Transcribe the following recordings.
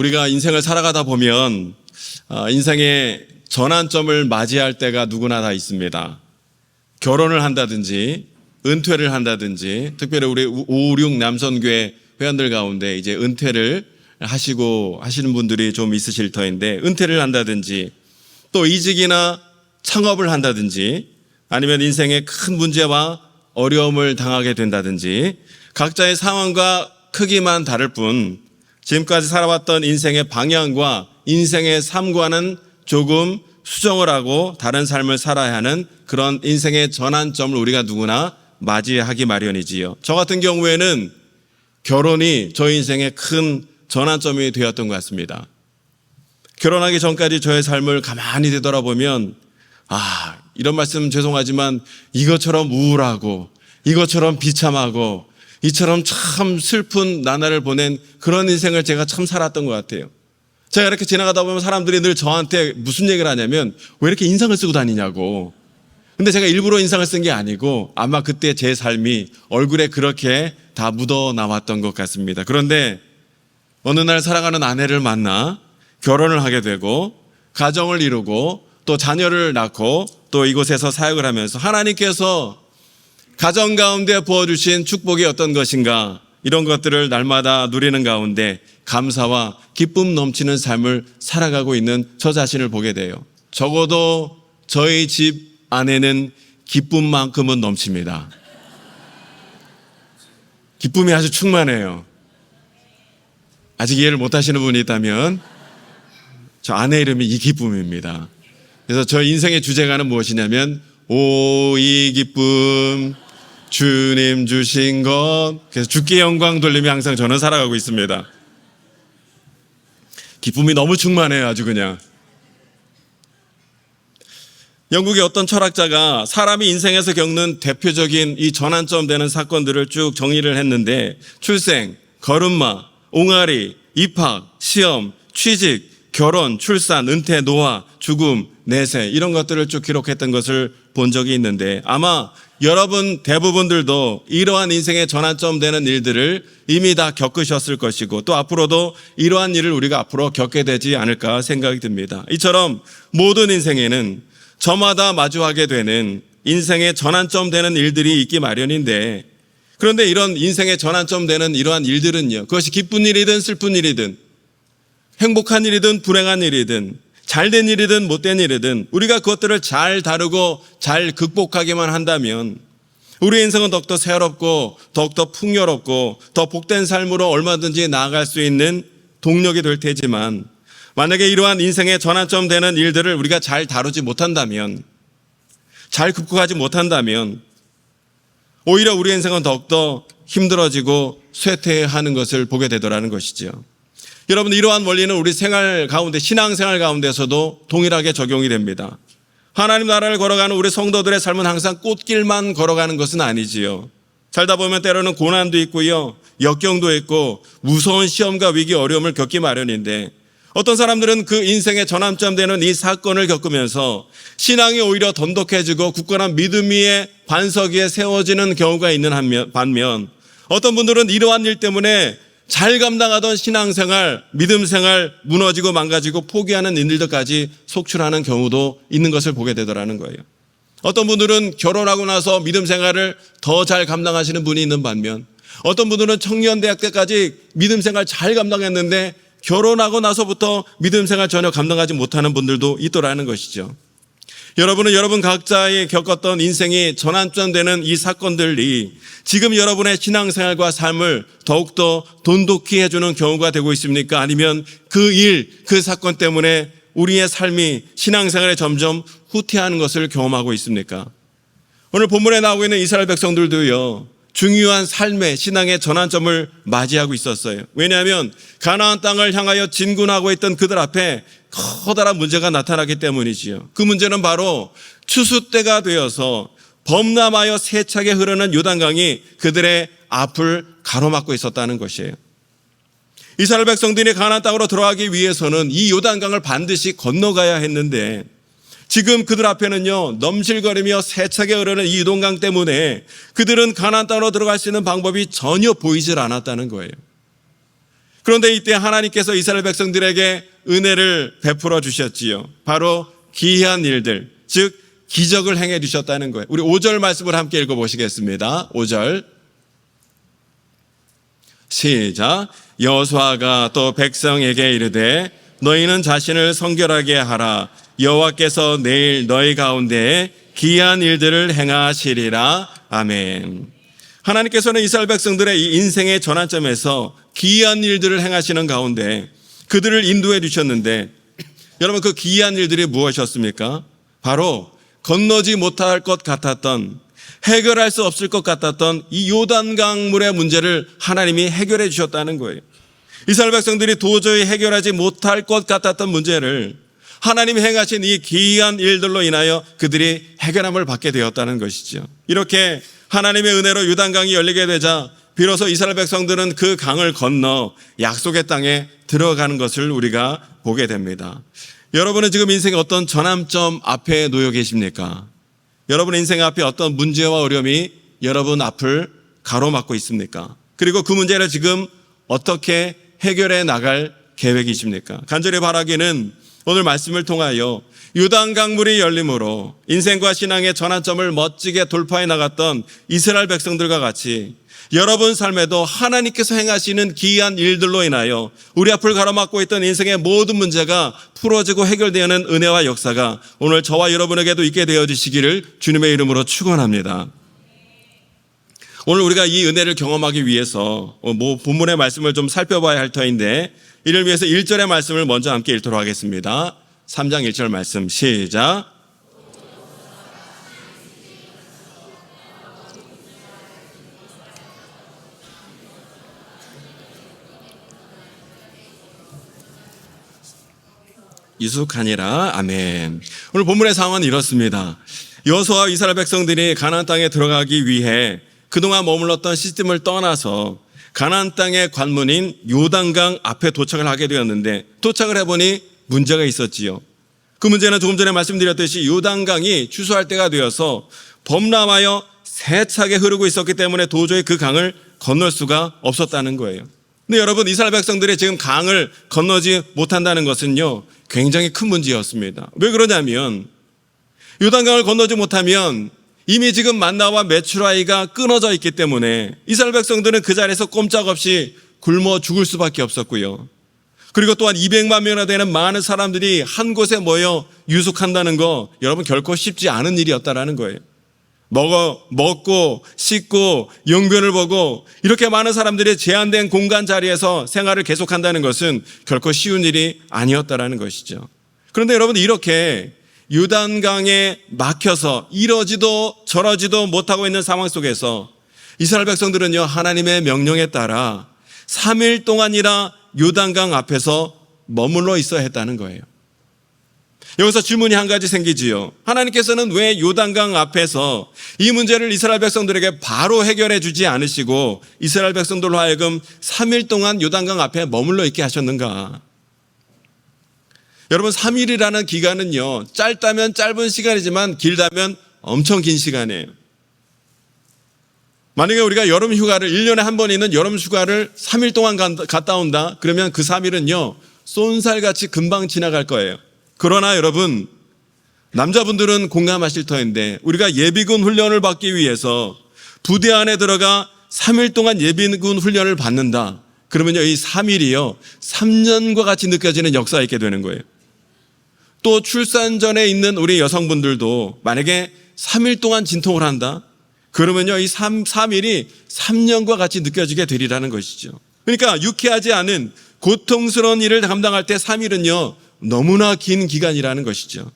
우리가 인생을 살아가다 보면 인생의 전환점을 맞이할 때가 누구나 다 있습니다. 결혼을 한다든지 은퇴를 한다든지, 특별히 우리 556 남선교회 회원들 가운데 이제 은퇴를 하시는 분들이 좀 있으실 터인데, 은퇴를 한다든지 또 이직이나 창업을 한다든지, 아니면 인생의 큰 문제와 어려움을 당하게 된다든지, 각자의 상황과 크기만 다를 뿐 지금까지 살아왔던 인생의 방향과 인생의 삶과는 조금 수정을 하고 다른 삶을 살아야 하는 그런 인생의 전환점을 우리가 누구나 맞이하기 마련이지요. 저 같은 경우에는 결혼이 저희 인생의 큰 전환점이 되었던 것 같습니다. 결혼하기 전까지 저의 삶을 가만히 되돌아보면 이런 말씀 죄송하지만 이것처럼 우울하고 이것처럼 비참하고 이처럼 참 슬픈 나날을 보낸 그런 인생을 제가 참 살았던 것 같아요. 제가 이렇게 지나가다 보면 사람들이 늘 저한테 무슨 얘기를 하냐면 왜 이렇게 인상을 쓰고 다니냐고. 근데 제가 일부러 인상을 쓴 게 아니고 아마 그때 제 삶이 얼굴에 그렇게 다 묻어 나왔던 것 같습니다. 그런데 어느 날 사랑하는 아내를 만나 결혼을 하게 되고 가정을 이루고 또 자녀를 낳고 또 이곳에서 사역을 하면서 하나님께서 가정 가운데 부어주신 축복이 어떤 것인가, 이런 것들을 날마다 누리는 가운데 감사와 기쁨 넘치는 삶을 살아가고 있는 저 자신을 보게 돼요. 적어도 저희 집 안에는 기쁨만큼은 넘칩니다. 기쁨이 아주 충만해요. 아직 이해를 못하시는 분이 있다면 저 아내 이름이 이 기쁨입니다. 그래서 저 인생의 주제가는 무엇이냐면 오 이 기쁨 주님 주신 것. 그래서 주께 영광 돌리며 항상 저는 살아가고 있습니다. 기쁨이 너무 충만해요. 아주 그냥. 영국의 어떤 철학자가 사람이 인생에서 겪는 대표적인 이 전환점 되는 사건들을 쭉 정리를 했는데, 출생, 걸음마, 옹알이, 입학, 시험, 취직, 결혼, 출산, 은퇴, 노화, 죽음, 내세, 이런 것들을 쭉 기록했던 것을 본 적이 있는데, 아마 여러분 대부분들도 이러한 인생의 전환점 되는 일들을 이미 다 겪으셨을 것이고 또 앞으로도 이러한 일을 우리가 앞으로 겪게 되지 않을까 생각이 듭니다. 이처럼 모든 인생에는 저마다 마주하게 되는 인생의 전환점 되는 일들이 있기 마련인데, 그런데 이런 인생의 전환점 되는 이러한 일들은요, 그것이 기쁜 일이든 슬픈 일이든 행복한 일이든 불행한 일이든 잘된 일이든 못된 일이든 우리가 그것들을 잘 다루고 잘 극복하기만 한다면 우리 인생은 더욱더 새롭고 더욱더 풍요롭고 더 복된 삶으로 얼마든지 나아갈 수 있는 동력이 될 테지만, 만약에 이러한 인생의 전환점 되는 일들을 우리가 잘 다루지 못한다면, 잘 극복하지 못한다면 오히려 우리 인생은 더욱더 힘들어지고 쇠퇴하는 것을 보게 되더라는 것이죠. 여러분, 이러한 원리는 우리 생활 가운데, 신앙생활 가운데서도 동일하게 적용이 됩니다. 하나님 나라를 걸어가는 우리 성도들의 삶은 항상 꽃길만 걸어가는 것은 아니지요. 살다 보면 때로는 고난도 있고요, 역경도 있고 무서운 시험과 위기 어려움을 겪기 마련인데, 어떤 사람들은 그 인생의 전환점 되는 이 사건을 겪으면서 신앙이 오히려 돈독해지고 굳건한 믿음 위에 반석 위에 세워지는 경우가 있는 반면, 어떤 분들은 이러한 일 때문에 잘 감당하던 신앙생활, 믿음생활 무너지고 망가지고 포기하는 일들까지 속출하는 경우도 있는 것을 보게 되더라는 거예요. 어떤 분들은 결혼하고 나서 믿음생활을 더 잘 감당하시는 분이 있는 반면, 어떤 분들은 청년대학 때까지 믿음생활 잘 감당했는데 결혼하고 나서부터 믿음생활 전혀 감당하지 못하는 분들도 있더라는 것이죠. 여러분은 여러분 각자의 겪었던 인생이 전환점 되는 이 사건들이 지금 여러분의 신앙생활과 삶을 더욱더 돈독히 해주는 경우가 되고 있습니까? 아니면 그 사건 때문에 우리의 삶이 신앙생활에 점점 후퇴하는 것을 경험하고 있습니까? 오늘 본문에 나오고 있는 이스라엘 백성들도요, 중요한 삶의 신앙의 전환점을 맞이하고 있었어요. 왜냐하면 가나안 땅을 향하여 진군하고 있던 그들 앞에 커다란 문제가 나타나기 때문이지요. 그 문제는 바로 추수 때가 되어서 범람하여 세차게 흐르는 요단강이 그들의 앞을 가로막고 있었다는 것이에요. 이스라엘 백성들이 가나안 땅으로 들어가기 위해서는 이 요단강을 반드시 건너가야 했는데, 지금 그들 앞에는요, 넘실거리며 세차게 흐르는 이 요단강 때문에 그들은 가나안 땅으로 들어갈 수 있는 방법이 전혀 보이질 않았다는 거예요. 그런데 이때 하나님께서 이스라엘 백성들에게 은혜를 베풀어 주셨지요. 바로 기이한 일들, 즉 기적을 행해 주셨다는 거예요. 우리 5절 말씀을 함께 읽어보시겠습니다. 5절 시작. 여호수아가 또 백성에게 이르되 너희는 자신을 성결하게 하라. 여호와께서 내일 너희 가운데에 기이한 일들을 행하시리라. 아멘. 하나님께서는 이스라엘 백성들의 이 인생의 전환점에서 기이한 일들을 행하시는 가운데 그들을 인도해 주셨는데, 여러분 그 기이한 일들이 무엇이었습니까? 바로 건너지 못할 것 같았던, 해결할 수 없을 것 같았던 이 요단강물의 문제를 하나님이 해결해 주셨다는 거예요. 이스라엘 백성들이 도저히 해결하지 못할 것 같았던 문제를 하나님이 행하신 이 기이한 일들로 인하여 그들이 해결함을 받게 되었다는 것이죠. 이렇게 하나님의 은혜로 요단강이 열리게 되자 비로소 이스라엘 백성들은 그 강을 건너 약속의 땅에 들어가는 것을 우리가 보게 됩니다. 여러분은 지금 인생의 어떤 전환점 앞에 놓여 계십니까? 여러분 인생 앞에 어떤 문제와 어려움이 여러분 앞을 가로막고 있습니까? 그리고 그 문제를 지금 어떻게 해결해 나갈 계획이십니까? 간절히 바라기는 오늘 말씀을 통하여 요단강물이 열림으로 인생과 신앙의 전환점을 멋지게 돌파해 나갔던 이스라엘 백성들과 같이 여러분 삶에도 하나님께서 행하시는 기이한 일들로 인하여 우리 앞을 가로막고 있던 인생의 모든 문제가 풀어지고 해결되는 은혜와 역사가 오늘 저와 여러분에게도 있게 되어지시기를 주님의 이름으로 축원합니다. 오늘 우리가 이 은혜를 경험하기 위해서 본문의 말씀을 좀 살펴봐야 할 터인데, 이를 위해서 1절의 말씀을 먼저 함께 읽도록 하겠습니다. 3장 1절 말씀 시작. 유숙하니라. 아멘. 오늘 본문의 상황은 이렇습니다. 여호수아와 이스라엘 백성들이 가나안 땅에 들어가기 위해 그동안 머물렀던 시스템을 떠나서 가나안 땅의 관문인 요단강 앞에 도착을 하게 되었는데, 도착을 해보니 문제가 있었지요. 그 문제는 조금 전에 말씀드렸듯이 요단강이 추수할 때가 되어서 범람하여 세차게 흐르고 있었기 때문에 도저히 그 강을 건널 수가 없었다는 거예요. 근데 여러분, 이스라엘 백성들이 지금 강을 건너지 못한다는 것은요, 굉장히 큰 문제였습니다. 왜 그러냐면 요단강을 건너지 못하면 이미 지금 만나와 메추라이가 끊어져 있기 때문에 이스라엘 백성들은 그 자리에서 꼼짝없이 굶어 죽을 수밖에 없었고요. 그리고 또한 200만 명이나 되는 많은 사람들이 한 곳에 모여 유숙한다는 거, 여러분 결코 쉽지 않은 일이었다라는 거예요. 먹고 씻고 용변을 보고 이렇게 많은 사람들이 제한된 공간 자리에서 생활을 계속한다는 것은 결코 쉬운 일이 아니었다라는 것이죠. 그런데 여러분, 이렇게 요단강에 막혀서 이러지도 저러지도 못하고 있는 상황 속에서 이스라엘 백성들은요, 하나님의 명령에 따라 3일 동안이나 요단강 앞에서 머물러 있어야 했다는 거예요. 여기서 질문이 한 가지 생기지요. 하나님께서는 왜 요단강 앞에서 이 문제를 이스라엘 백성들에게 바로 해결해 주지 않으시고 이스라엘 백성들로 하여금 3일 동안 요단강 앞에 머물러 있게 하셨는가? 여러분, 3일이라는 기간은요, 짧다면 짧은 시간이지만 길다면 엄청 긴 시간이에요. 만약에 우리가 여름 휴가를 1년에 한 번 있는 여름 휴가를 3일 동안 갔다 온다, 그러면 그 3일은요 쏜살같이 금방 지나갈 거예요. 그러나 여러분, 남자분들은 공감하실 터인데, 우리가 예비군 훈련을 받기 위해서 부대 안에 들어가 3일 동안 예비군 훈련을 받는다, 그러면요 이 3일이요 3년과 같이 느껴지는 역사가 있게 되는 거예요. 또 출산 전에 있는 우리 여성분들도 만약에 3일 동안 진통을 한다, 그러면요 이 3일이 3년과 같이 느껴지게 되리라는 것이죠. 그러니까 유쾌하지 않은 고통스러운 일을 감당할 때 3일은요 너무나 긴 기간이라는 것이죠.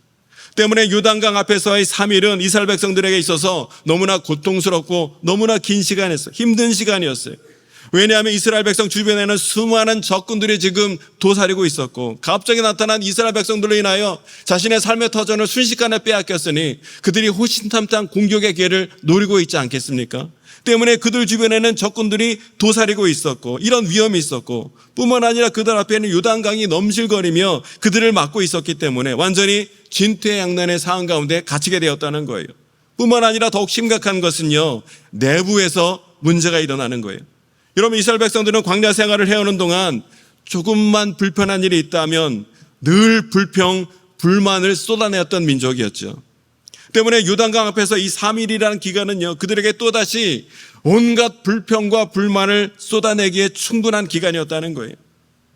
때문에 요단강 앞에서의 3일은 이스라엘 백성들에게 있어서 너무나 고통스럽고 너무나 긴 시간이었어요. 힘든 시간이었어요. 왜냐하면 이스라엘 백성 주변에는 수많은 적군들이 지금 도사리고 있었고, 갑자기 나타난 이스라엘 백성들로 인하여 자신의 삶의 터전을 순식간에 빼앗겼으니 그들이 호신탐탐 공격의 기회를 노리고 있지 않겠습니까? 때문에 그들 주변에는 적군들이 도사리고 있었고 이런 위험이 있었고, 뿐만 아니라 그들 앞에는 요단강이 넘실거리며 그들을 막고 있었기 때문에 완전히 진퇴양난의 상황 가운데 갇히게 되었다는 거예요. 뿐만 아니라 더욱 심각한 것은요, 내부에서 문제가 일어나는 거예요. 여러분, 이스라엘 백성들은 광야 생활을 해오는 동안 조금만 불편한 일이 있다면 늘 불만을 쏟아내었던 민족이었죠. 때문에 요단강 앞에서 이 3일이라는 기간은요, 그들에게 또다시 온갖 불평과 불만을 쏟아내기에 충분한 기간이었다는 거예요.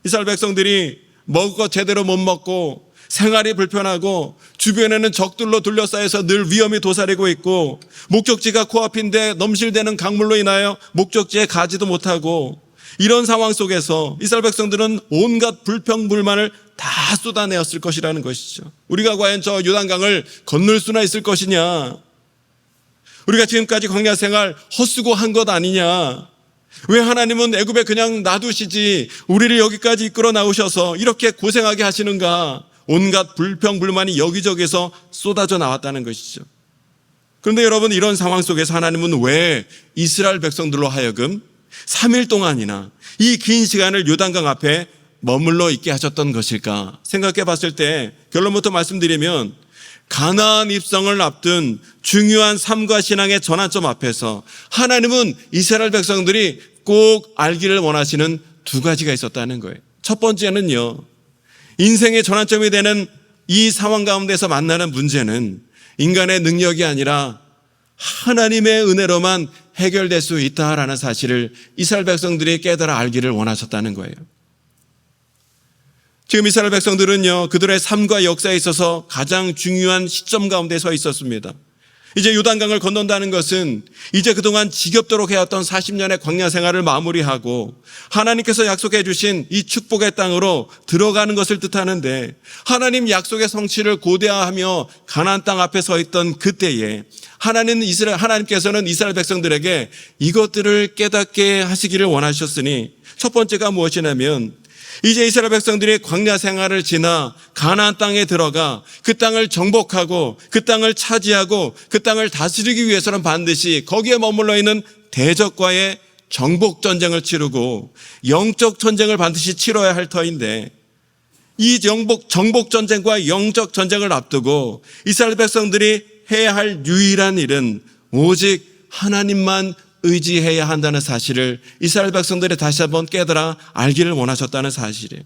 이스라엘 백성들이 먹을 것 제대로 못 먹고 생활이 불편하고 주변에는 적들로 둘러싸여서 늘 위험이 도사리고 있고 목적지가 코앞인데 넘실대는 강물로 인하여 목적지에 가지도 못하고 이런 상황 속에서 이스라엘 백성들은 온갖 불평불만을 다 쏟아내었을 것이라는 것이죠. 우리가 과연 저 요단강을 건널 수나 있을 것이냐? 우리가 지금까지 광야 생활 헛수고한 것 아니냐? 왜 하나님은 애굽에 그냥 놔두시지 우리를 여기까지 이끌어 나오셔서 이렇게 고생하게 하시는가? 온갖 불평불만이 여기저기서 쏟아져 나왔다는 것이죠. 그런데 여러분, 이런 상황 속에서 하나님은 왜 이스라엘 백성들로 하여금 3일 동안이나 이 긴 시간을 요단강 앞에 머물러 있게 하셨던 것일까 생각해 봤을 때 결론부터 말씀드리면, 가나안 입성을 앞둔 중요한 삶과 신앙의 전환점 앞에서 하나님은 이스라엘 백성들이 꼭 알기를 원하시는 두 가지가 있었다는 거예요. 첫 번째는요, 인생의 전환점이 되는 이 상황 가운데서 만나는 문제는 인간의 능력이 아니라 하나님의 은혜로만 해결될 수 있다라는 사실을 이스라엘 백성들이 깨달아 알기를 원하셨다는 거예요. 지금 이스라엘 백성들은요, 그들의 삶과 역사에 있어서 가장 중요한 시점 가운데 서 있었습니다. 이제 요단강을 건넌다는 것은 이제 그동안 지겹도록 해왔던 40년의 광야 생활을 마무리하고 하나님께서 약속해 주신 이 축복의 땅으로 들어가는 것을 뜻하는데, 하나님 약속의 성취를 고대하며 가나안 땅 앞에 서 있던 그때에 하나님께서는 이스라엘 백성들에게 이것들을 깨닫게 하시기를 원하셨으니, 첫 번째가 무엇이냐면 이제 이스라엘 백성들이 광야 생활을 지나 가나안 땅에 들어가 그 땅을 정복하고 그 땅을 차지하고 그 땅을 다스리기 위해서는 반드시 거기에 머물러 있는 대적과의 정복 전쟁을 치르고 영적 전쟁을 반드시 치러야 할 터인데, 이 정복 전쟁과 영적 전쟁을 앞두고 이스라엘 백성들이 해야 할 유일한 일은 오직 하나님만 의지해야 한다는 사실을 이스라엘 백성들이 다시 한번 깨달아 알기를 원하셨다는 사실이에요.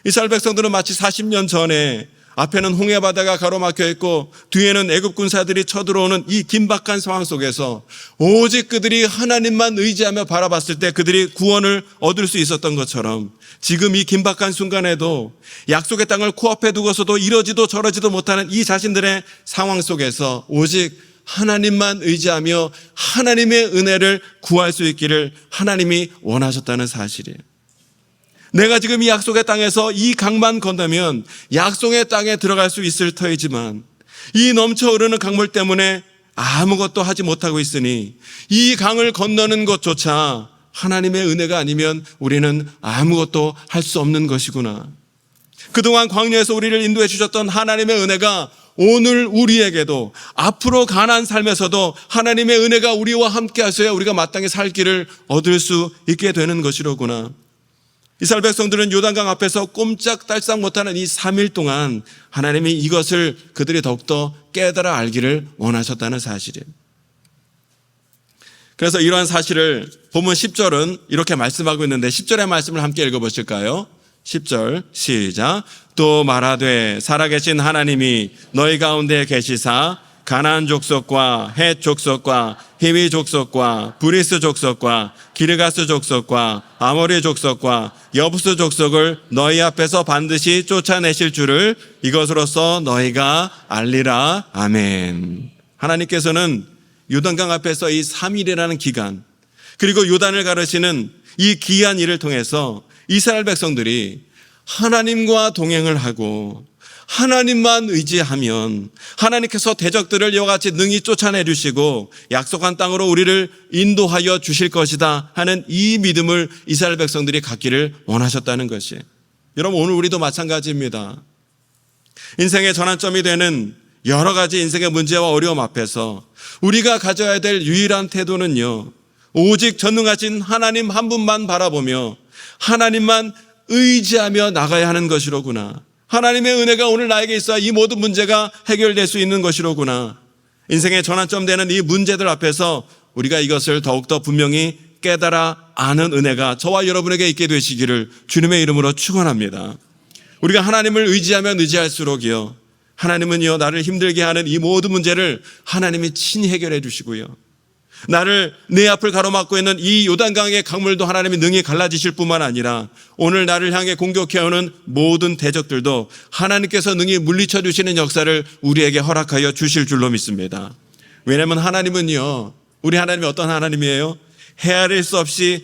이스라엘 백성들은 마치 40년 전에 앞에는 홍해 바다가 가로막혀 있고 뒤에는 애굽 군사들이 쳐들어오는 이 긴박한 상황 속에서 오직 그들이 하나님만 의지하며 바라봤을 때 그들이 구원을 얻을 수 있었던 것처럼, 지금 이 긴박한 순간에도 약속의 땅을 코앞에 두고서도 이러지도 저러지도 못하는 이 자신들의 상황 속에서 오직 하나님만 의지하며 하나님의 은혜를 구할 수 있기를 하나님이 원하셨다는 사실이에요. 내가 지금 이 약속의 땅에서 이 강만 건너면 약속의 땅에 들어갈 수 있을 터이지만 이 넘쳐 흐르는 강물 때문에 아무것도 하지 못하고 있으니 이 강을 건너는 것조차 하나님의 은혜가 아니면 우리는 아무것도 할 수 없는 것이구나. 그동안 광야에서 우리를 인도해 주셨던 하나님의 은혜가 오늘 우리에게도 앞으로 가나안 삶에서도 하나님의 은혜가 우리와 함께 하셔야 우리가 마땅히 살 길을 얻을 수 있게 되는 것이로구나. 이스라엘 백성들은 요단강 앞에서 꼼짝달싹 못하는 이 3일 동안 하나님이 이것을 그들이 더욱더 깨달아 알기를 원하셨다는 사실이에요. 그래서 이러한 사실을 본문 10절은 이렇게 말씀하고 있는데, 10절의 말씀을 함께 읽어보실까요? 10절 시작. 또 말하되 살아계신 하나님이 너희 가운데 계시사 가나안 족속과 헷 족속과 히위 족속과 브리스 족속과 기르가스 족속과 아모리 족속과 여부스 족속을 너희 앞에서 반드시 쫓아내실 줄을 이것으로써 너희가 알리라. 아멘. 하나님께서는 요단강 앞에서 이 3일이라는 기간, 그리고 요단을 가르시는 이 귀한 일을 통해서 이스라엘 백성들이 하나님과 동행을 하고 하나님만 의지하면 하나님께서 대적들을 이와 같이 능히 쫓아내 주시고 약속한 땅으로 우리를 인도하여 주실 것이다 하는 이 믿음을 이스라엘 백성들이 갖기를 원하셨다는 것이에요. 여러분, 오늘 우리도 마찬가지입니다. 인생의 전환점이 되는 여러 가지 인생의 문제와 어려움 앞에서 우리가 가져야 될 유일한 태도는요, 오직 전능하신 하나님 한 분만 바라보며 하나님만 의지하며 나가야 하는 것이로구나. 하나님의 은혜가 오늘 나에게 있어야 이 모든 문제가 해결될 수 있는 것이로구나. 인생의 전환점 되는 이 문제들 앞에서 우리가 이것을 더욱더 분명히 깨달아 아는 은혜가 저와 여러분에게 있게 되시기를 주님의 이름으로 축원합니다. 우리가 하나님을 의지하면 의지할수록요, 하나님은요, 나를 힘들게 하는 이 모든 문제를 하나님이 친히 해결해 주시고요, 나를 내 앞을 가로막고 있는 이 요단강의 강물도 하나님이 능히 갈라지실 뿐만 아니라 오늘 나를 향해 공격해오는 모든 대적들도 하나님께서 능히 물리쳐 주시는 역사를 우리에게 허락하여 주실 줄로 믿습니다. 왜냐하면 하나님은요, 우리 하나님이 어떤 하나님이에요? 헤아릴 수 없이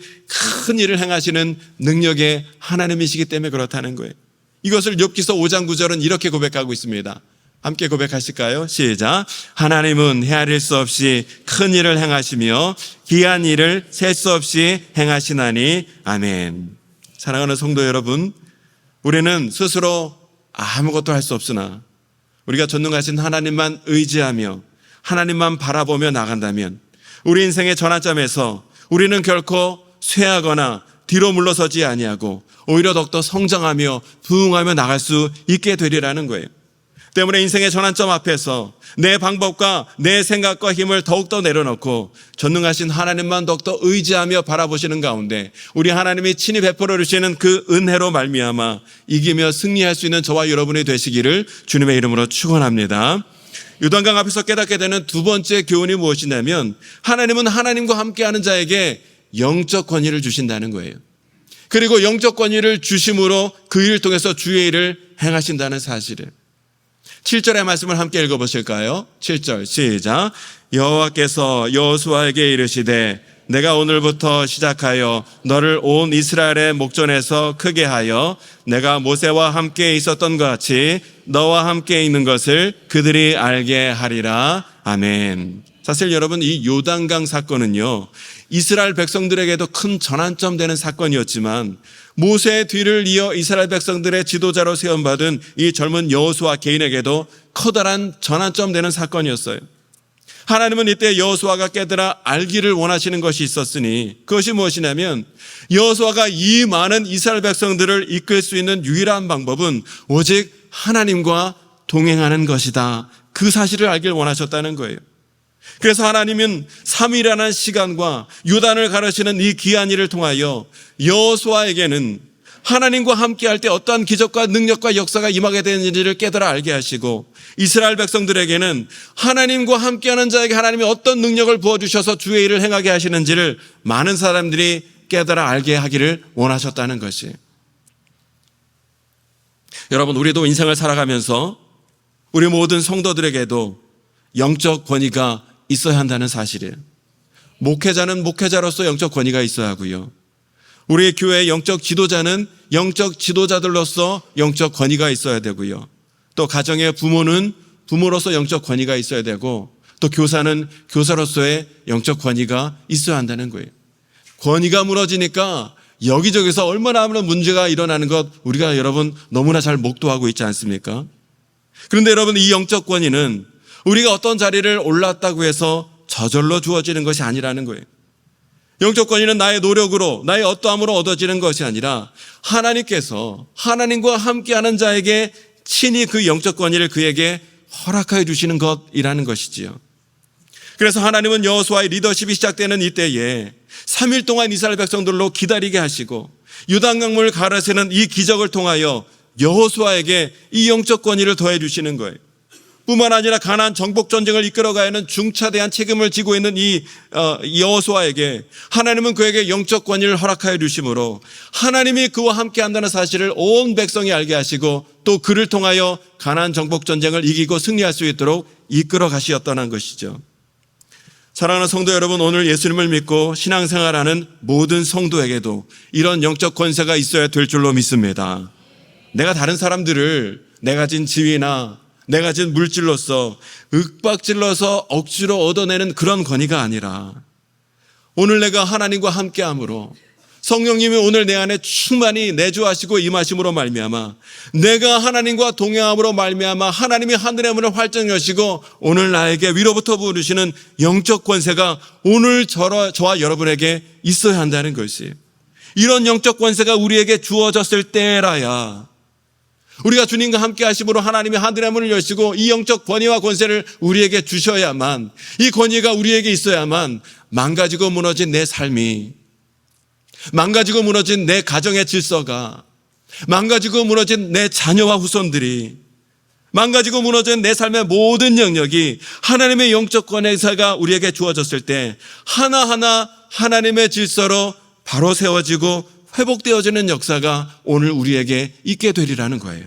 큰 일을 행하시는 능력의 하나님이시기 때문에 그렇다는 거예요. 이것을 욥기서 5장 9절은 이렇게 고백하고 있습니다. 함께 고백하실까요? 시작. 하나님은 헤아릴 수 없이 큰 일을 행하시며 기이한 일을 셀 수 없이 행하시나니. 아멘. 사랑하는 성도 여러분, 우리는 스스로 아무것도 할 수 없으나 우리가 전능하신 하나님만 의지하며 하나님만 바라보며 나간다면 우리 인생의 전환점에서 우리는 결코 쇠하거나 뒤로 물러서지 아니하고 오히려 더욱더 성장하며 부흥하며 나갈 수 있게 되리라는 거예요. 때문에 인생의 전환점 앞에서 내 방법과 내 생각과 힘을 더욱더 내려놓고 전능하신 하나님만 더욱더 의지하며 바라보시는 가운데 우리 하나님이 친히 베풀어 주시는 그 은혜로 말미암아 이기며 승리할 수 있는 저와 여러분이 되시기를 주님의 이름으로 축원합니다. 요단강 앞에서 깨닫게 되는 두 번째 교훈이 무엇이냐면 하나님은 하나님과 함께하는 자에게 영적 권위를 주신다는 거예요. 그리고 영적 권위를 주심으로 그 일을 통해서 주의 일을 행하신다는 사실을 7절의 말씀을 함께 읽어보실까요? 7절 시작. 여호와께서 여호수아에게 이르시되 내가 오늘부터 시작하여 너를 온 이스라엘의 목전에서 크게 하여 내가 모세와 함께 있었던 것 같이 너와 함께 있는 것을 그들이 알게 하리라. 아멘. 사실 여러분, 이 요단강 사건은요, 이스라엘 백성들에게도 큰 전환점 되는 사건이었지만 모세의 뒤를 이어 이스라엘 백성들의 지도자로 세움받은 이 젊은 여호수아 개인에게도 커다란 전환점 되는 사건이었어요. 하나님은 이때 여호수아가 깨달아 알기를 원하시는 것이 있었으니 그것이 무엇이냐면 여호수아가 이 많은 이스라엘 백성들을 이끌 수 있는 유일한 방법은 오직 하나님과 동행하는 것이다. 그 사실을 알길 원하셨다는 거예요. 그래서 하나님은 3일이라는 시간과 요단을 가르치는 이 귀한 일을 통하여 여호수아에게는 하나님과 함께할 때 어떠한 기적과 능력과 역사가 임하게 되는지를 깨달아 알게 하시고 이스라엘 백성들에게는 하나님과 함께하는 자에게 하나님이 어떤 능력을 부어주셔서 주의 일을 행하게 하시는지를 많은 사람들이 깨달아 알게 하기를 원하셨다는 것이. 여러분, 우리도 인생을 살아가면서 우리 모든 성도들에게도 영적 권위가 있어야 한다는 사실이에요. 목회자는 목회자로서 영적 권위가 있어야 하고요, 우리 교회의 영적 지도자는 영적 지도자들로서 영적 권위가 있어야 되고요, 또 가정의 부모는 부모로서 영적 권위가 있어야 되고 또 교사는 교사로서의 영적 권위가 있어야 한다는 거예요. 권위가 무너지니까 여기저기서 얼마나 문제가 일어나는 것 우리가 여러분 너무나 잘 목도하고 있지 않습니까? 그런데 여러분, 이 영적 권위는 우리가 어떤 자리를 올랐다고 해서 저절로 주어지는 것이 아니라는 거예요. 영적 권위는 나의 노력으로, 나의 어떠함으로 얻어지는 것이 아니라 하나님께서 하나님과 함께하는 자에게 친히 그 영적 권위를 그에게 허락하여 주시는 것이라는 것이지요. 그래서 하나님은 여호수아의 리더십이 시작되는 이때에 3일 동안 이스라엘 백성들로 기다리게 하시고 요단강물을 가르치는 이 기적을 통하여 여호수아에게 이 영적 권위를 더해 주시는 거예요. 뿐만 아니라 가나안 정복 전쟁을 이끌어가야 하는 중차대한 책임을 지고 있는 이 여호수아에게 하나님은 그에게 영적 권위를 허락하여 주심으로 하나님이 그와 함께 한다는 사실을 온 백성이 알게 하시고 또 그를 통하여 가나안 정복 전쟁을 이기고 승리할 수 있도록 이끌어 가시었다는 것이죠. 사랑하는 성도 여러분, 오늘 예수님을 믿고 신앙생활하는 모든 성도에게도 이런 영적 권세가 있어야 될 줄로 믿습니다. 내가 다른 사람들을 내가 가진 지위나 내가 가진 물질로서 윽박질러서 억지로 얻어내는 그런 권위가 아니라 오늘 내가 하나님과 함께함으로 성령님이 오늘 내 안에 충만히 내주하시고 임하심으로 말미암아 내가 하나님과 동행함으로 말미암아 하나님이 하늘의 문을 활짝 여시고 오늘 나에게 위로부터 부르시는 영적 권세가 오늘 저와 여러분에게 있어야 한다는 것이, 이런 영적 권세가 우리에게 주어졌을 때라야 우리가 주님과 함께 하심으로 하나님이 하늘의 문을 여시고 이 영적 권위와 권세를 우리에게 주셔야만, 이 권위가 우리에게 있어야만 망가지고 무너진 내 삶이 망가지고 무너진 내 가정의 질서가, 망가지고 무너진 내 자녀와 후손들이, 망가지고 무너진 내 삶의 모든 영역이 하나님의 영적 권세가 우리에게 주어졌을 때 하나하나 하나님의 질서로 바로 세워지고 회복되어지는 역사가 오늘 우리에게 있게 되리라는 거예요.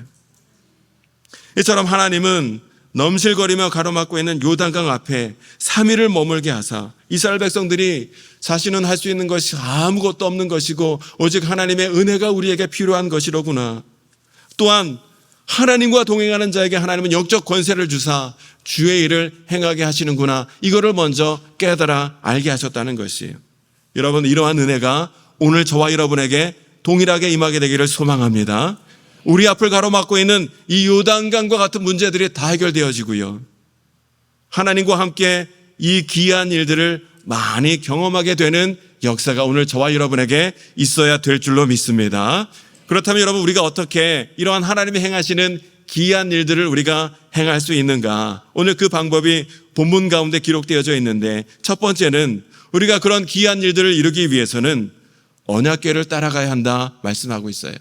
이처럼 하나님은 넘실거리며 가로막고 있는 요단강 앞에 3일을 머물게 하사 이스라엘 백성들이 자신은 할 수 있는 것이 아무것도 없는 것이고 오직 하나님의 은혜가 우리에게 필요한 것이로구나. 또한 하나님과 동행하는 자에게 하나님은 영적 권세를 주사 주의 일을 행하게 하시는구나. 이거를 먼저 깨달아 알게 하셨다는 것이에요. 여러분, 이러한 은혜가 오늘 저와 여러분에게 동일하게 임하게 되기를 소망합니다. 우리 앞을 가로막고 있는 이 요단강과 같은 문제들이 다 해결되어지고요. 하나님과 함께 이 귀한 일들을 많이 경험하게 되는 역사가 오늘 저와 여러분에게 있어야 될 줄로 믿습니다. 그렇다면 여러분, 우리가 어떻게 이러한 하나님이 행하시는 귀한 일들을 우리가 행할 수 있는가? 오늘 그 방법이 본문 가운데 기록되어져 있는데, 첫 번째는 우리가 그런 귀한 일들을 이루기 위해서는 언약궤를 따라가야 한다 말씀하고 있어요.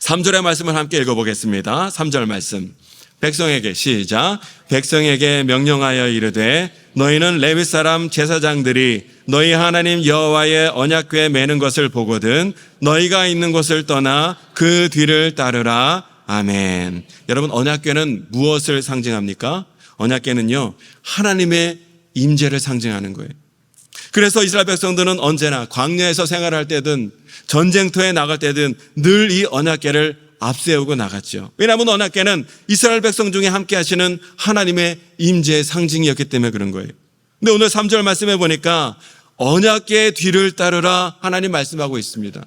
3절의 말씀을 함께 읽어보겠습니다. 3절 말씀. 백성에게, 시작. 백성에게 명령하여 이르되 너희는 레위 사람 제사장들이 너희 하나님 여호와의 언약궤에 매는 것을 보거든 너희가 있는 곳을 떠나 그 뒤를 따르라. 아멘. 여러분, 언약궤는 무엇을 상징합니까? 언약궤는요, 하나님의 임재를 상징하는 거예요. 그래서 이스라엘 백성들은 언제나 광야에서 생활할 때든 전쟁터에 나갈 때든 늘 이 언약궤를 앞세우고 나갔죠. 왜냐하면 언약궤는 이스라엘 백성 중에 함께 하시는 하나님의 임재의 상징이었기 때문에 그런 거예요. 근데 오늘 3절 말씀해 보니까 언약궤의 뒤를 따르라 하나님 말씀하고 있습니다.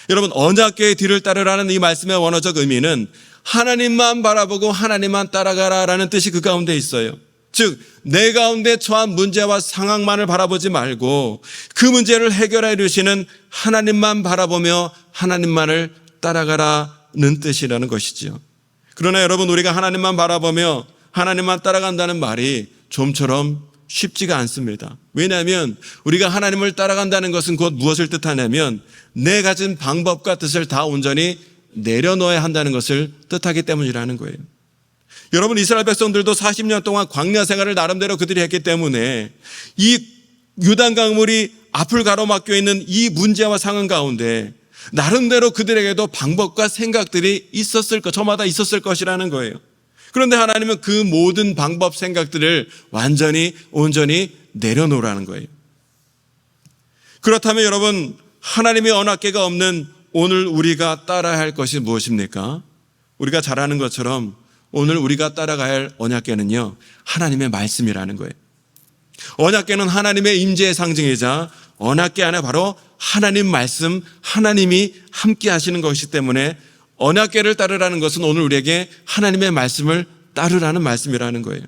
여러분, 언약궤의 뒤를 따르라는 이 말씀의 원어적 의미는 하나님만 바라보고 하나님만 따라가라라는 뜻이 그 가운데 있어요. 즉, 내 가운데 처한 문제와 상황만을 바라보지 말고 그 문제를 해결해 주시는 하나님만 바라보며 하나님만을 따라가라는 뜻이라는 것이지요. 그러나 여러분, 우리가 하나님만 바라보며 하나님만 따라간다는 말이 좀처럼 쉽지가 않습니다. 왜냐하면 우리가 하나님을 따라간다는 것은 곧 무엇을 뜻하냐면 내 가진 방법과 뜻을 다 온전히 내려놓아야 한다는 것을 뜻하기 때문이라는 거예요. 여러분, 이스라엘 백성들도 40년 동안 광야 생활을 나름대로 그들이 했기 때문에 이 요단강물이 앞을 가로막혀 있는 이 문제와 상황 가운데 나름대로 그들에게도 방법과 생각들이 있었을 것, 저마다 있었을 것이라는 거예요. 그런데 하나님은 그 모든 방법, 생각들을 완전히 온전히 내려놓으라는 거예요. 그렇다면 여러분, 하나님의 언약궤가 없는 오늘 우리가 따라야 할 것이 무엇입니까? 우리가 잘 아는 것처럼 오늘 우리가 따라가야 할 언약궤는요, 하나님의 말씀이라는 거예요. 언약궤는 하나님의 임재의 상징이자 언약궤 안에 바로 하나님 말씀, 하나님이 함께 하시는 것이기 때문에 언약궤를 따르라는 것은 오늘 우리에게 하나님의 말씀을 따르라는 말씀이라는 거예요.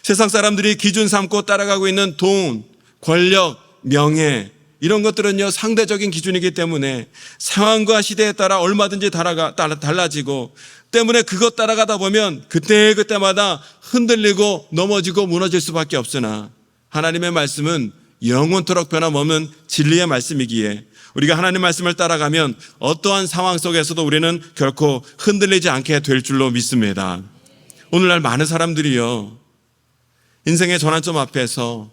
세상 사람들이 기준 삼고 따라가고 있는 돈, 권력, 명예, 이런 것들은요, 상대적인 기준이기 때문에 상황과 시대에 따라 얼마든지 달라지고 때문에 그것 따라가다 보면 그때마다 흔들리고 넘어지고 무너질 수밖에 없으나 하나님의 말씀은 영원토록 변함없는 진리의 말씀이기에 우리가 하나님 말씀을 따라가면 어떠한 상황 속에서도 우리는 결코 흔들리지 않게 될 줄로 믿습니다. 오늘날 많은 사람들이요, 인생의 전환점 앞에서,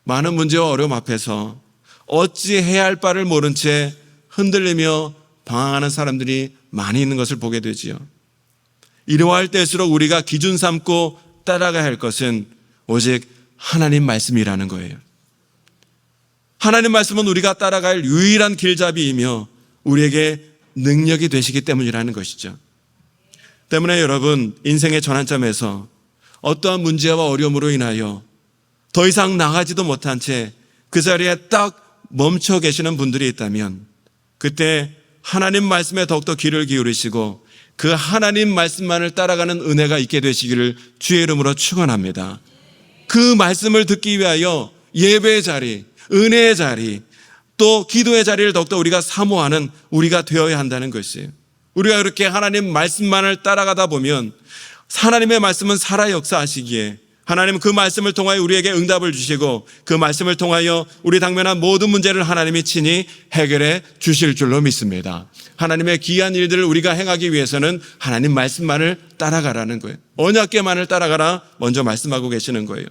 많은 문제와 어려움 앞에서 어찌해야 할 바를 모른 채 흔들리며 방황하는 사람들이 많이 있는 것을 보게 되지요. 이러할 때일수록 우리가 기준 삼고 따라가야 할 것은 오직 하나님 말씀이라는 거예요. 하나님 말씀은 우리가 따라갈 유일한 길잡이이며 우리에게 능력이 되시기 때문이라는 것이죠. 때문에 여러분, 인생의 전환점에서 어떠한 문제와 어려움으로 인하여 더 이상 나가지도 못한 채 그 자리에 딱 멈춰 계시는 분들이 있다면 그때 하나님 말씀에 더욱더 귀를 기울이시고 그 하나님 말씀만을 따라가는 은혜가 있게 되시기를 주의 이름으로 축원합니다. 그 말씀을 듣기 위하여 예배의 자리, 은혜의 자리, 또 기도의 자리를 더욱더 우리가 사모하는 우리가 되어야 한다는 것이에요. 우리가 그렇게 하나님 말씀만을 따라가다 보면 하나님의 말씀은 살아 역사하시기에 하나님은 그 말씀을 통하여 우리에게 응답을 주시고 그 말씀을 통하여 우리 당면한 모든 문제를 하나님이 친히 해결해 주실 줄로 믿습니다. 하나님의 귀한 일들을 우리가 행하기 위해서는 하나님 말씀만을 따라가라는 거예요. 언약궤만을 따라가라 먼저 말씀하고 계시는 거예요.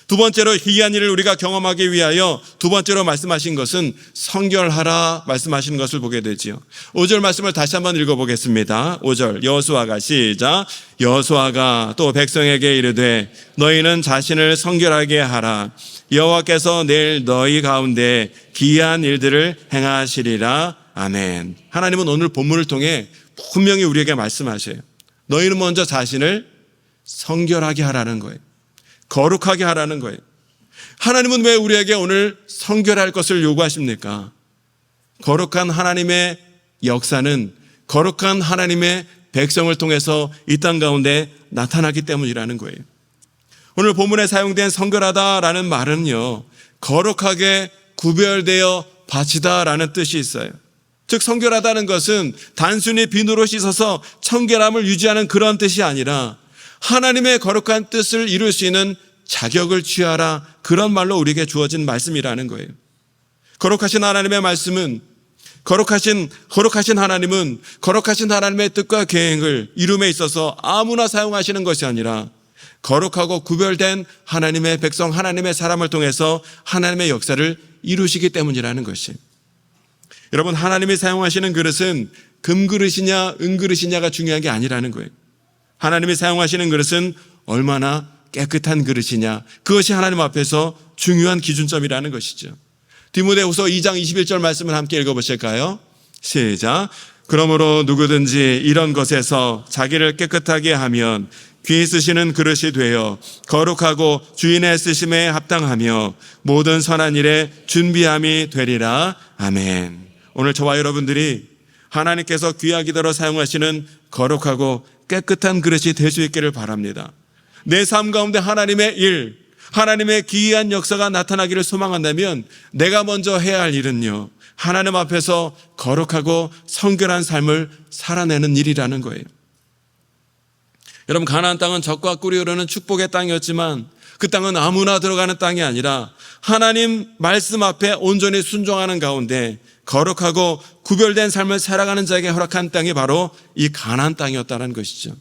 두 번째로 귀한 일을 우리가 경험하기 위하여 두 번째로 말씀하신 것은 성결하라 말씀하시는 것을 보게 되지요. 5절 말씀을 다시 한번 읽어보겠습니다. 5절 여호수아가 시작. 여호수아가 또 백성에게 이르되 너희는 자신을 성결하게 하라. 여호와께서 내일 너희 가운데 귀한 일들을 행하시리라. 아멘. 하나님은 오늘 본문을 통해 분명히 우리에게 말씀하셔요. 너희는 먼저 자신을 성결하게 하라는 거예요. 거룩하게 하라는 거예요. 하나님은 왜 우리에게 오늘 성결할 것을 요구하십니까? 거룩한 하나님의 역사는 거룩한 하나님의 백성을 통해서 이 땅 가운데 나타나기 때문이라는 거예요. 오늘 본문에 사용된 성결하다라는 말은요, 거룩하게 구별되어 바치다라는 뜻이 있어요. 즉 성결하다는 것은 단순히 비누로 씻어서 청결함을 유지하는 그런 뜻이 아니라 하나님의 거룩한 뜻을 이룰 수 있는 자격을 취하라, 그런 말로 우리에게 주어진 말씀이라는 거예요. 거룩하신 하나님의 말씀은 거룩하신 하나님은 거룩하신 하나님의 뜻과 계획을 이룸에 있어서 아무나 사용하시는 것이 아니라 거룩하고 구별된 하나님의 백성, 하나님의 사람을 통해서 하나님의 역사를 이루시기 때문이라는 것이. 여러분, 하나님이 사용하시는 그릇은 금그릇이냐 은그릇이냐가 중요한 게 아니라는 거예요. 하나님이 사용하시는 그릇은 얼마나 깨끗한 그릇이냐, 그것이 하나님 앞에서 중요한 기준점이라는 것이죠. 디모데후서 2장 21절 말씀을 함께 읽어보실까요? 시작. 그러므로 누구든지 이런 것에서 자기를 깨끗하게 하면 귀 쓰시는 그릇이 되어 거룩하고 주인의 쓰심에 합당하며 모든 선한 일에 준비함이 되리라. 아멘. 오늘 저와 여러분들이 하나님께서 귀하기도로 사용하시는 거룩하고 깨끗한 그릇이 될 수 있기를 바랍니다. 내 삶 가운데 하나님의 일, 하나님의 기이한 역사가 나타나기를 소망한다면 내가 먼저 해야 할 일은요, 하나님 앞에서 거룩하고 성결한 삶을 살아내는 일이라는 거예요. 여러분, 가나안 땅은 젖과 꿀이 흐르는 축복의 땅이었지만 그 땅은 아무나 들어가는 땅이 아니라 하나님 말씀 앞에 온전히 순종하는 가운데 거룩하고 구별된 삶을 살아가는 자에게 허락한 땅이 바로 이 가나안 땅이었다는 것이죠.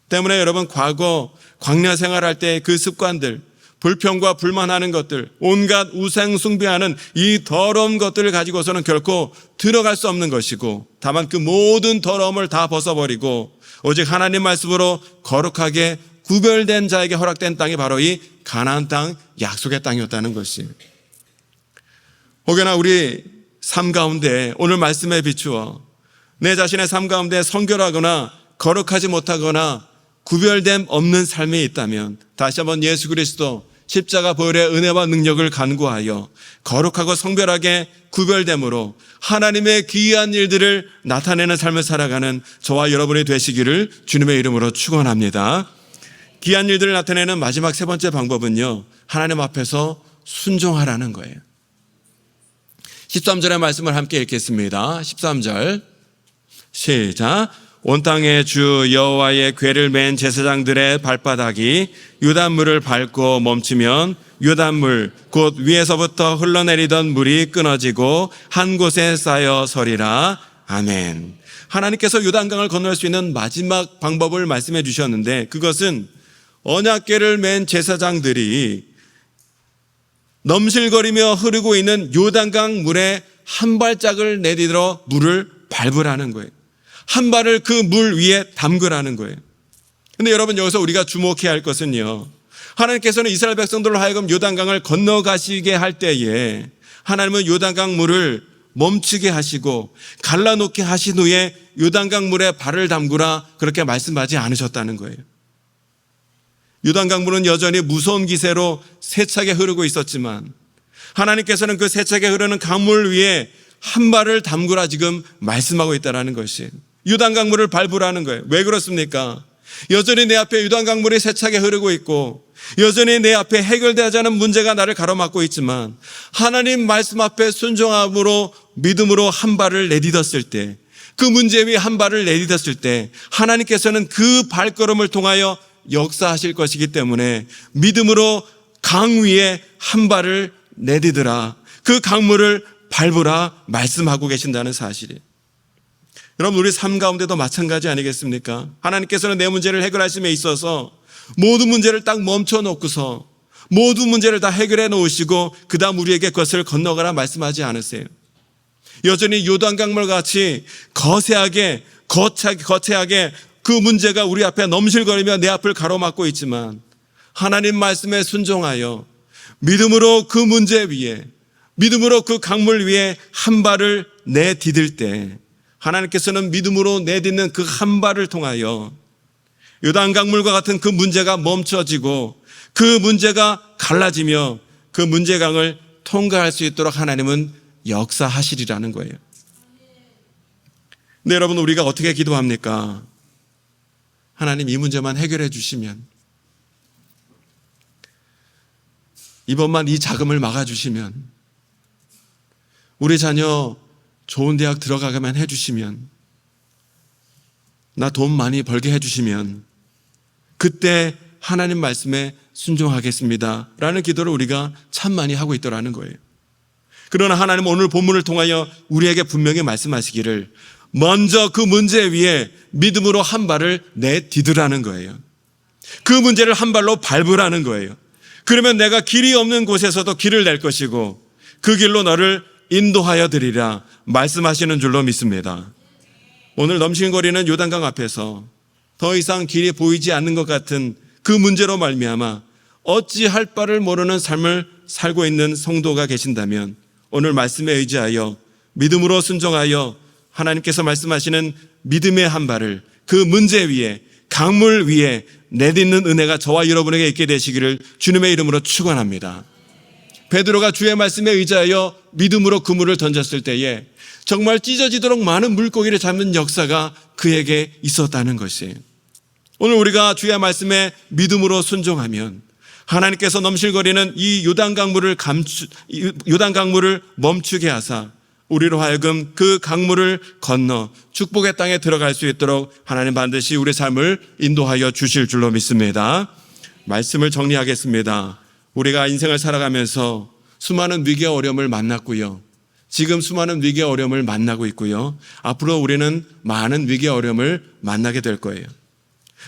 때문에 여러분, 과거 광야 생활할 때 그 습관들, 불평과 불만하는 것들, 온갖 우상 숭배하는 이 더러운 것들을 가지고서는 결코 들어갈 수 없는 것이고, 다만 그 모든 더러움을 다 벗어버리고 오직 하나님 말씀으로 거룩하게 구별된 자에게 허락된 땅이 바로 이 가나안 땅, 약속의 땅이었다는 것이. 혹여나 우리 삶 가운데 오늘 말씀에 비추어 내 자신의 삶 가운데 성결하거나 거룩하지 못하거나 구별됨 없는 삶이 있다면 다시 한번 예수 그리스도 십자가 보혈의 은혜와 능력을 간구하여 거룩하고 성별하게 구별됨으로 하나님의 귀한 일들을 나타내는 삶을 살아가는 저와 여러분이 되시기를 주님의 이름으로 축원합니다. 귀한 일들을 나타내는 마지막 세 번째 방법은요, 하나님 앞에서 순종하라는 거예요. 13절의 말씀을 함께 읽겠습니다. 13절 시작. 온 땅의 주 여호와의 궤를 맨 제사장들의 발바닥이 유단물을 밟고 멈추면 유단물 곧 위에서부터 흘러내리던 물이 끊어지고 한 곳에 쌓여 서리라. 아멘. 하나님께서 요단강을 건널 수 있는 마지막 방법을 말씀해 주셨는데, 그것은 언약궤를 맨 제사장들이 넘실거리며 흐르고 있는 요단강 물에 한 발짝을 내디뎌 물을 밟으라는 거예요. 한 발을 그 물 위에 담그라는 거예요. 근데 여러분, 여기서 우리가 주목해야 할 것은요, 하나님께서는 이스라엘 백성들로 하여금 요단강을 건너가시게 할 때에 하나님은 요단강 물을 멈추게 하시고 갈라놓게 하신 후에 요단강 물에 발을 담그라, 그렇게 말씀하지 않으셨다는 거예요. 요단강 물은 여전히 무서운 기세로 세차게 흐르고 있었지만 하나님께서는 그 세차게 흐르는 강물 위에 한 발을 담그라 지금 말씀하고 있다는 것이, 요단강 물을 밟으라는 거예요. 왜 그렇습니까? 여전히 내 앞에 요단강 물이 세차게 흐르고 있고 여전히 내 앞에 해결되지 않은 문제가 나를 가로막고 있지만 하나님 말씀 앞에 순종함으로 믿음으로 한 발을 내딛었을 때, 그 문제 위에 한 발을 내딛었을 때 하나님께서는 그 발걸음을 통하여 역사하실 것이기 때문에 믿음으로 강 위에 한 발을 내디드라, 그 강물을 밟으라 말씀하고 계신다는 사실이에요. 여러분, 우리 삶 가운데도 마찬가지 아니겠습니까? 하나님께서는 내 문제를 해결하심에 있어서 모든 문제를 딱 멈춰 놓고서 모든 문제를 다 해결해 놓으시고 그 다음 우리에게 그것을 건너가라 말씀하지 않으세요. 여전히 요단강물 같이 거세하게 거체하게 그 문제가 우리 앞에 넘실거리며 내 앞을 가로막고 있지만 하나님 말씀에 순종하여 믿음으로 그 문제 위에, 믿음으로 그 강물 위에 한 발을 내디딜 때 하나님께서는 믿음으로 내딛는 그 한 발을 통하여 요단강물과 같은 그 문제가 멈춰지고 그 문제가 갈라지며 그 문제강을 통과할 수 있도록 하나님은 역사하시리라는 거예요. 근데 여러분, 우리가 어떻게 기도합니까? 하나님, 이 문제만 해결해 주시면, 이번만 이 자금을 막아주시면, 우리 자녀 좋은 대학 들어가게만 해주시면, 나 돈 많이 벌게 해주시면 그때 하나님 말씀에 순종하겠습니다 라는 기도를 우리가 참 많이 하고 있더라는 거예요. 그러나 하나님은 오늘 본문을 통하여 우리에게 분명히 말씀하시기를 먼저 그 문제 위에 믿음으로 한 발을 내디드라는 거예요. 그 문제를 한 발로 밟으라는 거예요. 그러면 내가 길이 없는 곳에서도 길을 낼 것이고 그 길로 너를 인도하여 드리라 말씀하시는 줄로 믿습니다. 오늘 넘실거리는 요단강 앞에서 더 이상 길이 보이지 않는 것 같은 그 문제로 말미암아 어찌할 바를 모르는 삶을 살고 있는 성도가 계신다면 오늘 말씀에 의지하여 믿음으로 순종하여 하나님께서 말씀하시는 믿음의 한 발을 그 문제 위에, 강물 위에 내딛는 은혜가 저와 여러분에게 있게 되시기를 주님의 이름으로 축원합니다. 베드로가 주의 말씀에 의지하여 믿음으로 그물을 던졌을 때에 정말 찢어지도록 많은 물고기를 잡는 역사가 그에게 있었다는 것이에요. 오늘 우리가 주의 말씀에 믿음으로 순종하면 하나님께서 넘실거리는 이 요단강물을 멈추게 하사 우리로 하여금 그 강물을 건너 축복의 땅에 들어갈 수 있도록 하나님 반드시 우리 삶을 인도하여 주실 줄로 믿습니다. 말씀을 정리하겠습니다. 우리가 인생을 살아가면서 수많은 위기와 어려움을 만났고요. 지금 수많은 위기와 어려움을 만나고 있고요. 앞으로 우리는 많은 위기와 어려움을 만나게 될 거예요.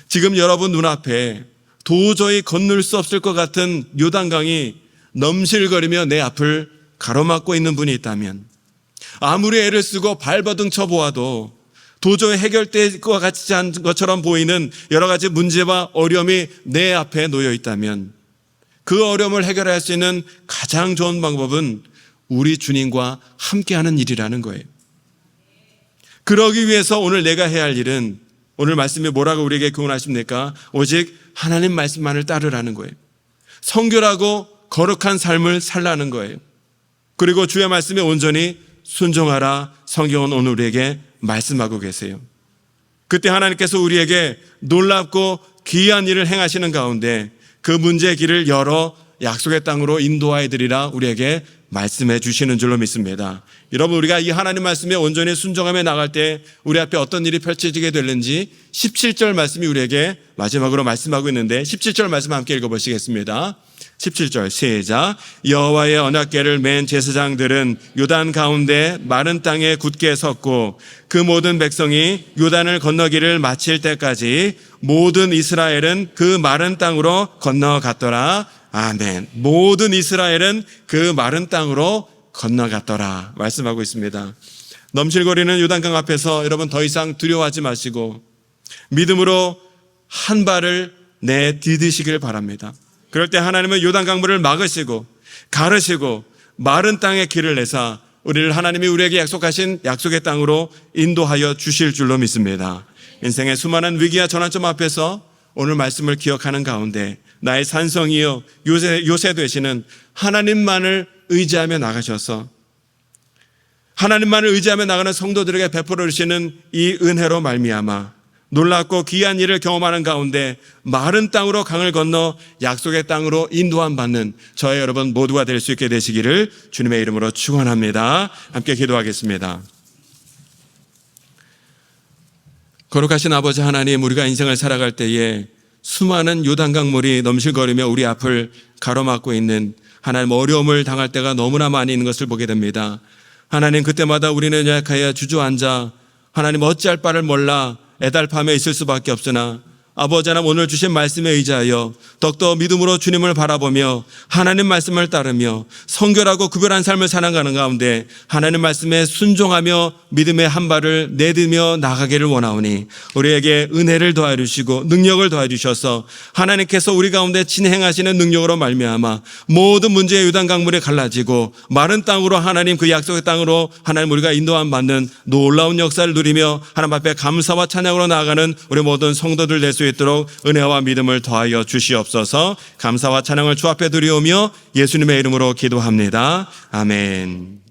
지금 여러분 눈앞에 도저히 건널 수 없을 것 같은 요단강이 넘실거리며 내 앞을 가로막고 있는 분이 있다면 아무리 애를 쓰고 발버둥 쳐보아도 도저히 해결될 것 같지 않은 것처럼 보이는 여러 가지 문제와 어려움이 내 앞에 놓여 있다면 그 어려움을 해결할 수 있는 가장 좋은 방법은 우리 주님과 함께하는 일이라는 거예요. 그러기 위해서 오늘 내가 해야 할 일은 오늘 말씀이 뭐라고 우리에게 교훈하십니까? 오직 하나님 말씀만을 따르라는 거예요. 성결하고 거룩한 삶을 살라는 거예요. 그리고 주의 말씀에 온전히 순종하라 성경은 오늘 우리에게 말씀하고 계세요. 그때 하나님께서 우리에게 놀랍고 귀한 일을 행하시는 가운데 그 문제의 길을 열어 약속의 땅으로 인도하여 드리라 우리에게 말씀해 주시는 줄로 믿습니다. 여러분, 우리가 이 하나님 말씀에 온전히 순종하며 나갈 때 우리 앞에 어떤 일이 펼쳐지게 되는지 17절 말씀이 우리에게 마지막으로 말씀하고 있는데 17절 말씀 함께 읽어보시겠습니다. 17절 시작. 여호와의 언약궤를 맨 제사장들은 요단 가운데 마른 땅에 굳게 섰고 그 모든 백성이 요단을 건너기를 마칠 때까지 모든 이스라엘은 그 마른 땅으로 건너갔더라. 아멘. 모든 이스라엘은 그 마른 땅으로 건너갔더라 말씀하고 있습니다. 넘실거리는 요단강 앞에서 여러분 더 이상 두려워하지 마시고 믿음으로 한 발을 내디디시길 바랍니다. 그럴 때 하나님은 요단강물을 막으시고 가르시고 마른 땅에 길을 내사 우리를 하나님이 우리에게 약속하신 약속의 땅으로 인도하여 주실 줄로 믿습니다. 인생의 수많은 위기와 전환점 앞에서 오늘 말씀을 기억하는 가운데 나의 산성이요 요새 되시는 하나님만을 의지하며 나가셔서 하나님만을 의지하며 나가는 성도들에게 베풀어 주시는 이 은혜로 말미암아 놀랍고 귀한 일을 경험하는 가운데 마른 땅으로 강을 건너 약속의 땅으로 인도함 받는 저의 여러분 모두가 될 수 있게 되시기를 주님의 이름으로 축원합니다. 함께 기도하겠습니다. 거룩하신 아버지 하나님, 우리가 인생을 살아갈 때에 수많은 요단강물이 넘실거리며 우리 앞을 가로막고 있는 하나님 어려움을 당할 때가 너무나 많이 있는 것을 보게 됩니다. 하나님, 그때마다 우리는 약하여 주저앉아 하나님 어찌할 바를 몰라 애달파며 있을 수밖에 없으나 아버지 하나님, 오늘 주신 말씀에 의지하여 더욱더 믿음으로 주님을 바라보며 하나님 말씀을 따르며 성결하고 구별한 삶을 살아가는 가운데 하나님 말씀에 순종하며 믿음의 한 발을 내디며 나가기를 원하오니 우리에게 은혜를 더하여 주시고 능력을 더하여 주셔서 하나님께서 우리 가운데 진행하시는 능력으로 말미암아 모든 문제의 요단강물이 갈라지고 마른 땅으로 하나님 그 약속의 땅으로 하나님 우리가 인도함 받는 놀라운 역사를 누리며 하나님 앞에 감사와 찬양으로 나아가는 우리 모든 성도들 될 수 있도록 은혜와 믿음을 더하여 주시옵소서. 감사와 찬양을 주 앞에 드리오며 예수님의 이름으로 기도합니다. 아멘.